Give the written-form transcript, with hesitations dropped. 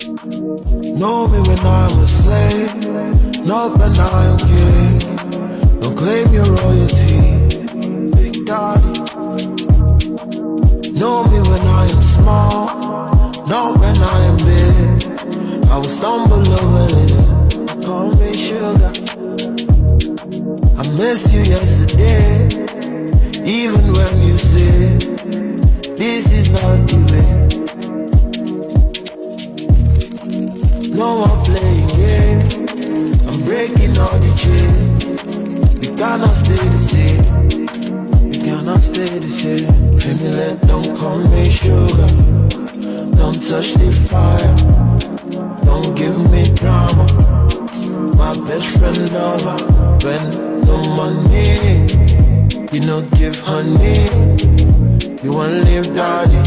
Know me when I'm a slave, not when I'm king. Don't claim your royalty, Big Daddy. Know me when I am small, not when I am big. I will stumble over it, call me sugar. I missed you yesterday, even when you said this is not the way. No more playing games, I'm breaking all the chains. We cannot stay the same, we cannot stay the same. Tremulate, don't call me sugar, don't touch the fire, don't give me drama. My best friend lover, when no money, you no give honey. You wanna live daddy,